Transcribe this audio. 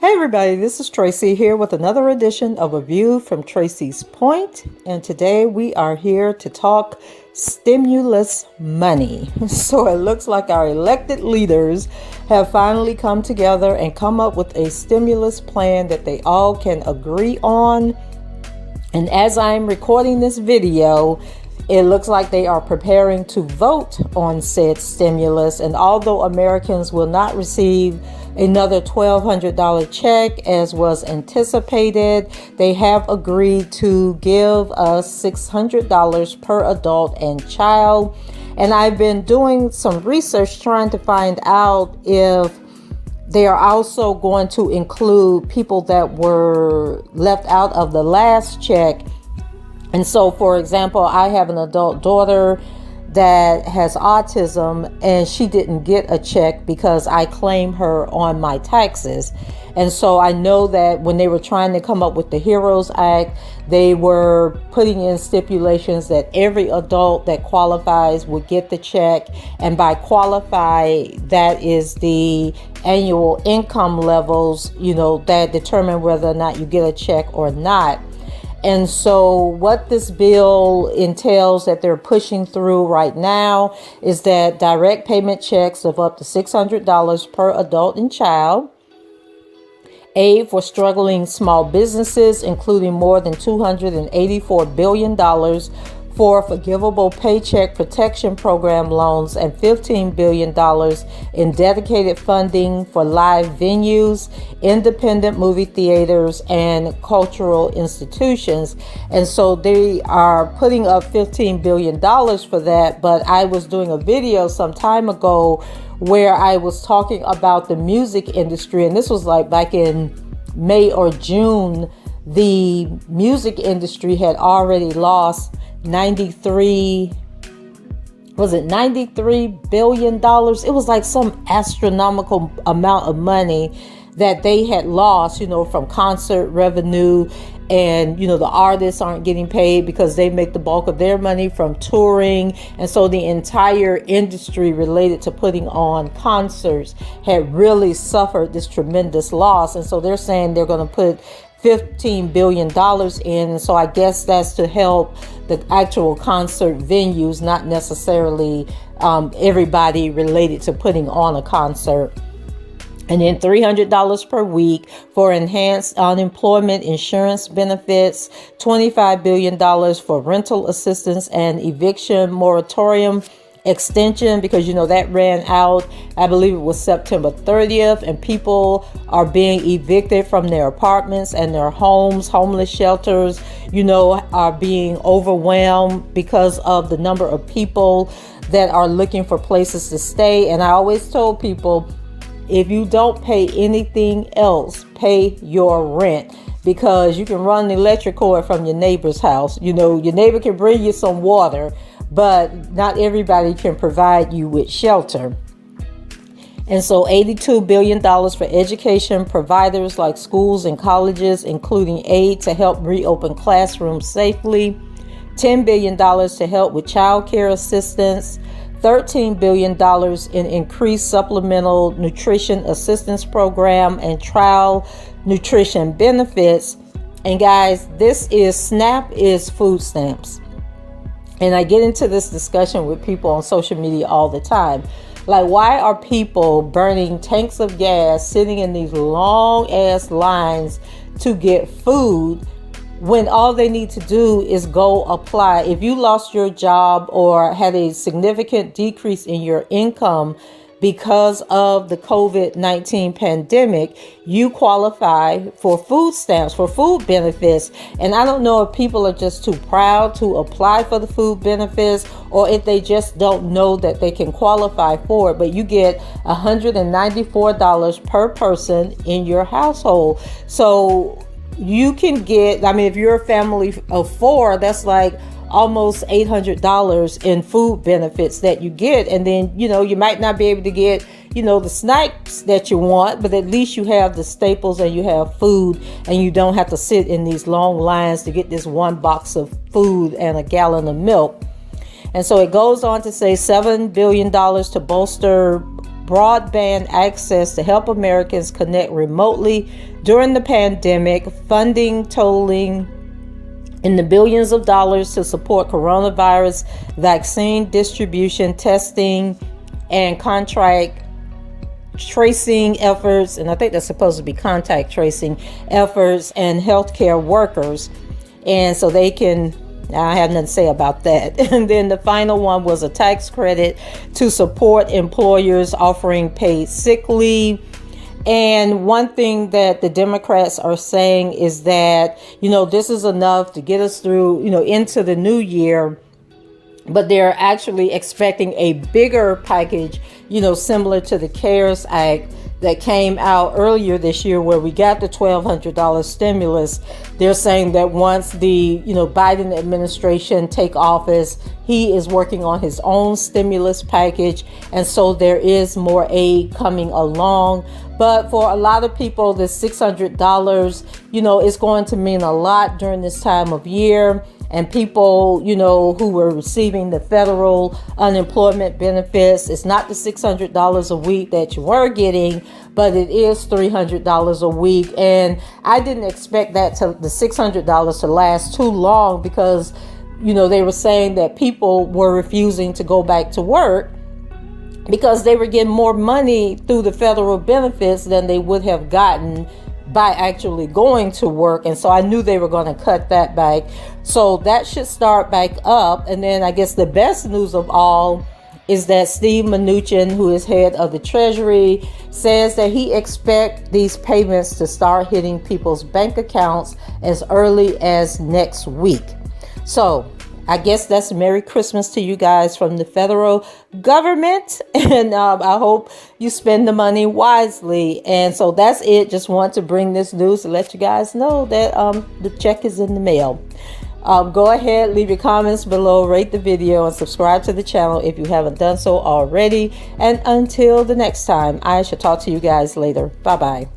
Hey everybody, this is Tracy here with another edition of A View from Tracy's Point, and today we are here to talk stimulus money. So it looks like our elected leaders have finally come together and come up with a stimulus plan that they all can agree on. And as I'm recording this video, it looks like they are preparing to vote on said stimulus. And although Americans will not receive another $1,200 check as was anticipated, they have agreed to give us $600 per adult and child. And I've been doing some research trying to find out if they are also going to include people that were left out of the last check. And so, for example, I have an adult daughter that has autism, and she didn't get a check because I claim her on my taxes. And so I know that when they were trying to come up with the HEROES Act, they were putting in stipulations that every adult that qualifies would get the check. And by qualify, that is the annual income levels, that determine whether or not you get a check or not. And so what this bill entails that they're pushing through right now is that direct payment checks of up to $600 per adult and child, aid for struggling small businesses, including more than $284 billion for forgivable Paycheck Protection Program loans, and $15 billion in dedicated funding for live venues, independent movie theaters, and cultural institutions. And so they are putting up $15 billion for that. But I was doing a video some time ago where I was talking about the music industry, and this was like back in May or June. The music industry had already lost $93 billion? It was like some astronomical amount of money that they had lost, from concert revenue. And, the artists aren't getting paid because they make the bulk of their money from touring. And so the entire industry related to putting on concerts had really suffered this tremendous loss. And so they're saying they're going to put $15 billion in. And so I guess that's to help the actual concert venues, not necessarily everybody related to putting on a concert. And then $300 per week for enhanced unemployment insurance benefits, $25 billion for rental assistance and eviction moratorium extension, because that ran out, I believe it was September 30th, and people are being evicted from their apartments and their homes. Homeless shelters, are being overwhelmed because of the number of people that are looking for places to stay. And I always told people, if you don't pay anything else, pay your rent, because you can run an electric cord from your neighbor's house. Your neighbor can bring you some water, but not everybody can provide you with shelter. And so $82 billion for education providers like schools and colleges, including aid to help reopen classrooms safely, $10 billion to help with child care assistance, $13 billion in increased supplemental nutrition assistance program and trial nutrition benefits. And guys, SNAP is food stamps. And I get into this discussion with people on social media all the time. Like, why are people burning tanks of gas, sitting in these long ass lines to get food, when all they need to do is go apply? If you lost your job or had a significant decrease in your income because of the COVID-19 pandemic, you qualify for food stamps, for food benefits. And I don't know if people are just too proud to apply for the food benefits, or if they just don't know that they can qualify for it. But you get $194 per person in your household. So you can get, if you're a family of four, that's like almost $800 in food benefits that you get. And then, you might not be able to get, the snacks that you want, but at least you have the staples and you have food, and you don't have to sit in these long lines to get this one box of food and a gallon of milk. And so it goes on to say $7 billion to bolster broadband access to help Americans connect remotely during the pandemic, funding totaling in the billions of dollars to support coronavirus vaccine distribution, testing, and contract tracing efforts. And I think that's supposed to be contact tracing efforts and healthcare workers. And so they can, I have nothing to say about that. And then the final one was a tax credit to support employers offering paid sick leave. And one thing that the Democrats are saying is that, this is enough to get us through, into the new year. But they're actually expecting a bigger package, similar to the CARES Act that came out earlier this year, where we got the $1,200 stimulus. They're saying that once the Biden administration take office, he is working on his own stimulus package, and so there is more aid coming along. But for a lot of people, the $600, is going to mean a lot during this time of year. And people, who were receiving the federal unemployment benefits, it's not the $600 a week that you were getting, but it is $300 a week. And I didn't expect the $600 to last too long, because, they were saying that people were refusing to go back to work because they were getting more money through the federal benefits than they would have gotten by actually going to work. And so I knew they were going to cut that back. So that should start back up. And then I guess the best news of all is that Steve Mnuchin, who is head of the Treasury, says that he expects these payments to start hitting people's bank accounts as early as next week. So I guess that's Merry Christmas to you guys from the federal government. And I hope you spend the money wisely. And so that's it. Just want to bring this news to let you guys know that the check is in the mail. Go ahead, leave your comments below, rate the video, and subscribe to the channel if you haven't done so already. And until the next time, I shall talk to you guys later. Bye-bye.